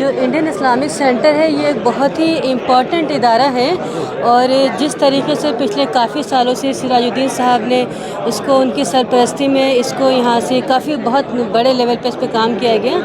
जो Indian Islamic centre है ये एक बहुत ही इम्पॉर्टेंट इदारा है और जिस तरीके से पिछले काफ़ी सालों से सिराजुद्दीन साहब ने इसको उनकी सरपरस्ती में इसको यहाँ से काफ़ी बहुत बड़े लेवल पे इस पर काम किया गया।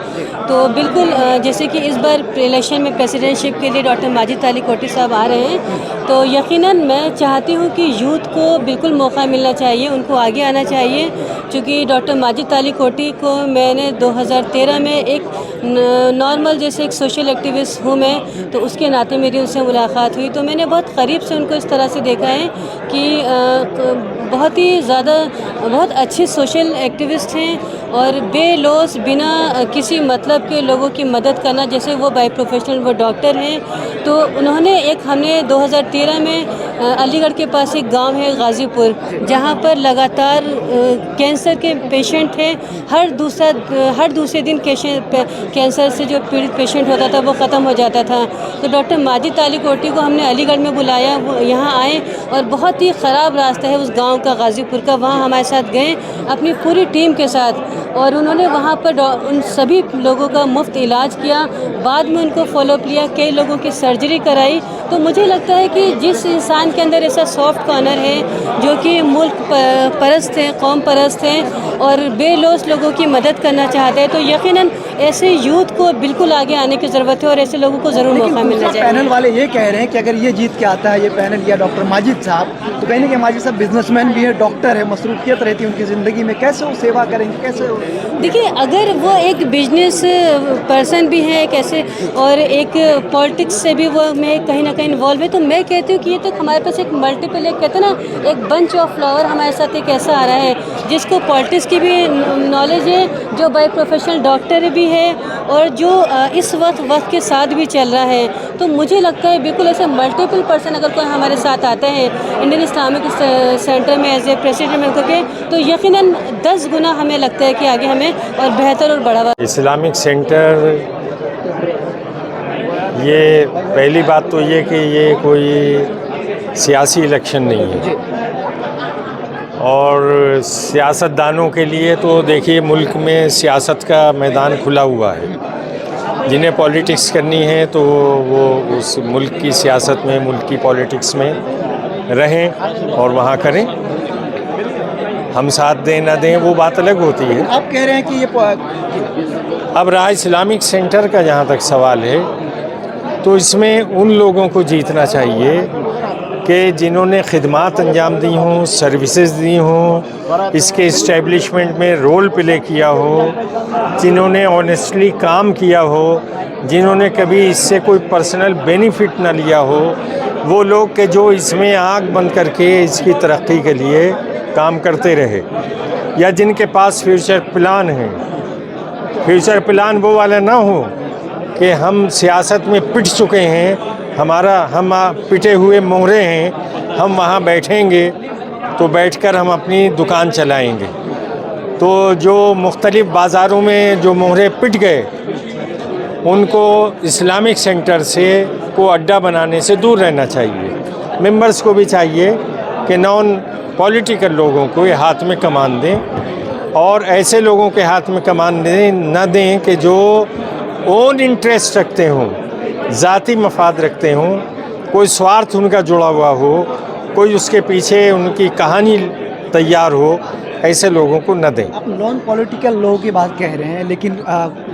तो बिल्कुल जैसे कि इस बार इलेक्शन में प्रेसिडेंटशिप के लिए डॉक्टर माजिद अली कोटी साहब आ रहे हैं, तो यकीनन मैं चाहती हूँ कि यूथ को बिल्कुल मौका मिलना चाहिए, उनको आगे आना चाहिए। क्योंकि डॉक्टर माजिद अली कोटी को मैंने 2013 में एक नॉर्मल जैसे एक सोशल एक्टिविस्ट हूँ मैं, तो उसके नाते मेरी उनसे मुलाकात हुई, तो मैंने बहुत करीब से उनको इस तरह से देखा है कि बहुत ही ज़्यादा बहुत अच्छे सोशल एक्टिविस्ट हैं और बेलौस बिना किसी मतलब के लोगों की मदद करना, जैसे वो बाय प्रोफेशनल वो डॉक्टर हैं। तो उन्होंने हमने 2013 में अलीगढ़ के पास एक गांव है गाज़ीपुर, जहां पर लगातार कैंसर के पेशेंट थे। हर दूसरे दिन कैंसर से जो पीड़ित पेशेंट होता था वो ख़त्म हो जाता था। तो डॉक्टर माजिद अली कोटी को हमने अलीगढ़ में बुलाया, वो यहाँ आए और बहुत ही ख़राब रास्ता है उस गांव का गाज़ीपुर का, वहाँ हमारे साथ गए अपनी पूरी टीम के साथ और उन्होंने वहाँ पर उन सभी लोगों का मुफ्त इलाज किया। बाद में उनको फॉलोअप लिया, कई लोगों की सर्जरी कराई। तो मुझे लगता है कि जिस इंसान के अंदर ऐसा सॉफ्ट कॉर्नर है जो कि मुल्क परस्त है, कौम परस्त है और बेलौस लोगों की मदद करना चाहते हैं, तो यकीनन ऐसे यूथ को बिल्कुल आगे आने की ज़रूरत है और ऐसे लोगों को ज़रूर मौका मिलना चाहिए। पैनल वाले ये कह रहे हैं कि अगर ये जीत के आता है ये पैनल या डॉक्टर माजिद साहब, तो कहीं ना कहीं माजिद साहब बिजनेसमैन भी है, डॉक्टर है, मसरूफियत रहती है उनकी ज़िंदगी में, कैसे वो सेवा करेंगे, कैसे? देखिए, अगर वो एक बिजनेस पर्सन भी है कैसे और एक पॉलिटिक्स से भी वो मैं कहीं ना कहीं इन्वॉल्व है, तो मैं कहती हूँ कि ये तो हमारे पास एक मल्टीपल एक कहते हैं ना एक बंच ऑफ फ्लावर हमारे साथ एक ऐसा आ रहा है जिसको पॉलिटिक्स की भी नॉलेज है, जो बाय प्रोफेशनल डॉक्टर भी है और जो इस वक्त के साथ भी चल रहा है। तो मुझे लगता है बिल्कुल ऐसे मल्टीपल पर्सन अगर कोई हमारे साथ आता है इंडियन इस्लामिक सेंटर में एज ए प्रेसिडेंट के, तो यकीनन 10 गुना हमें लगता है कि आगे हमें और बेहतर और बढ़ावा। इस्लामिक सेंटर, ये पहली बात तो ये कि ये कोई सियासी इलेक्शन नहीं है और सियासतदानों के लिए तो देखिए मुल्क में सियासत का मैदान खुला हुआ है। जिन्हें पॉलिटिक्स करनी है तो वो उस मुल्क की सियासत में, मुल्क की पॉलिटिक्स में रहें और वहाँ करें। हम साथ दें ना दें वो बात अलग होती है। आप कह रहे हैं कि ये अब रहा इस्लामिक सेंटर का जहाँ तक सवाल है, तो इसमें उन लोगों को जीतना चाहिए कि जिन्होंने खिदमात अंजाम दी हों, सर्विसेज दी हों, इसके इस्टेब्लिशमेंट में रोल प्ले किया हो, जिन्होंने ऑनेस्टली काम किया हो, जिन्होंने कभी इससे कोई पर्सनल बेनिफिट ना लिया हो, वो लोग के जो इसमें आँख बंद करके इसकी तरक्की के लिए काम करते रहे, या जिनके पास फ्यूचर प्लान है। फ्यूचर प्लान वो वाला ना हो कि हम सियासत में पिट चुके हैं, हम पिटे हुए मोहरे हैं, हम वहाँ बैठेंगे तो बैठकर हम अपनी दुकान चलाएंगे। तो जो मुख्तलिफ़ बाज़ारों में जो मोहरे पिट गए, उनको इस्लामिक सेंटर से को अड्डा बनाने से दूर रहना चाहिए। मेंबर्स को भी चाहिए कि नॉन पॉलिटिकल लोगों को ये हाथ में कमान दें और ऐसे लोगों के हाथ में कमान न दें कि जो ओन इंटरेस्ट रखते हों, ज़ाती मफाद रखते हों, कोई स्वार्थ उनका जुड़ा हुआ हो, कोई उसके पीछे उनकी कहानी तैयार हो, ऐसे लोगों को न दें। आप नॉन पॉलिटिकल लोगों की बात कह रहे हैं, लेकिन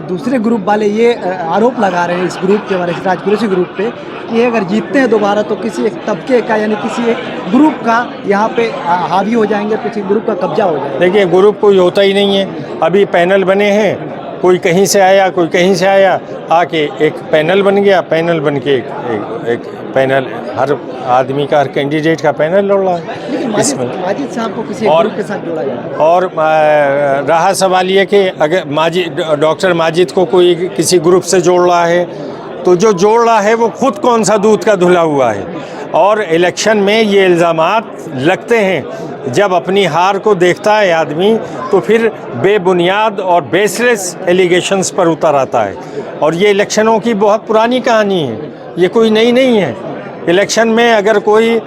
दूसरे ग्रुप वाले ये आरोप लगा रहे हैं इस ग्रुप के बारे में, राजकुरेशी ग्रुप पे, कि अगर जीतते हैं दोबारा तो किसी एक तबके का यानी किसी एक ग्रुप का यहाँ पे हावी हो जाएंगे, किसी ग्रुप का कब्जा हो जाएगा। देखिए, ग्रुप कोई होता ही नहीं है। अभी पैनल बने हैं, कोई कहीं से आया, कोई कहीं से आया, आके एक पैनल बन गया, पैनल बन के एक पैनल, हर आदमी का, हर कैंडिडेट का पैनल लड़ रहा है इसमें। माजिद साहब को किसी ग्रुप के साथ जोड़ा जाए और रहा सवाल ये कि अगर डॉक्टर माजिद को कोई किसी ग्रुप से जोड़ रहा है, तो जो जोड़ रहा है वो खुद कौन सा दूध का धुला हुआ है। और इलेक्शन में ये इल्ज़ामात लगते हैं, जब अपनी हार को देखता है आदमी तो फिर बेबुनियाद और बेसलेस एलिगेशंस पर उतर आता है। और ये इलेक्शनों की बहुत पुरानी कहानी है, ये कोई नई नहीं है। इलेक्शन में अगर कोई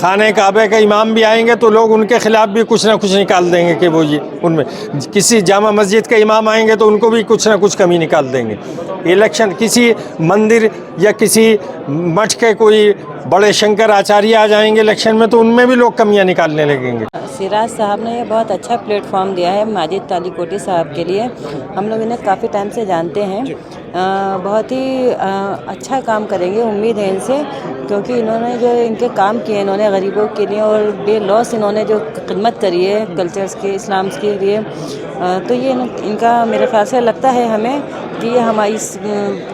खाने काबे का इमाम भी आएंगे तो लोग उनके खिलाफ भी कुछ ना कुछ निकाल देंगे कि वो ये उनमें किसी जामा मस्जिद के इमाम आएंगे तो उनको भी कुछ ना कुछ कमी निकाल देंगे। इलेक्शन किसी मंदिर या किसी मठ के कोई बड़े शंकर आचार्य आ जाएंगे इलेक्शन में तो उनमें भी लोग कमियां निकालने लगेंगे। सिराज साहब ने ये बहुत अच्छा प्लेटफॉर्म दिया है माजिद तालीकोटी साहब के लिए। हम लोग इन्हें काफ़ी टाइम से जानते हैं। बहुत ही अच्छा काम करेंगे, उम्मीद है इनसे, क्योंकि इन्होंने जो इनके काम किए इन्होंने गरीबों के लिए और बेलॉस इन्होंने जो खिदमत करी है कल्चर्स के इस्लाम के लिए, तो ये इनका मेरे ख्याल से लगता है हमें कि ये हमारी इस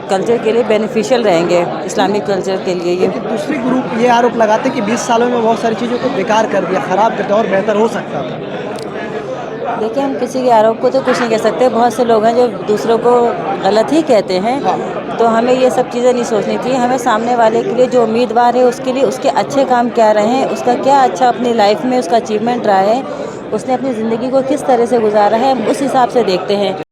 कल्चर के लिए बेनिफिशियल रहेंगे, इस्लामिक कल्चर के लिए। ये दूसरे ग्रुप ये आरोप लगाते हैं कि 20 सालों में बहुत सारी चीज़ों को बेकार कर दिया, ख़राब कर दिया और बेहतर हो सकता था। देखिए, हम किसी के आरोप को तो कुछ नहीं कह सकते। बहुत से लोग हैं जो दूसरों को गलत ही कहते हैं, तो हमें ये सब चीज़ें नहीं सोचनी चाहिए। हमें सामने वाले के लिए जो उम्मीदवार है उसके लिए उसके अच्छे काम क्या रहे हैं, उसका क्या अच्छा अपनी लाइफ में उसका अचीवमेंट रहा है, उसने अपनी ज़िंदगी को किस तरह से गुजारा है, हम उस हिसाब से देखते हैं।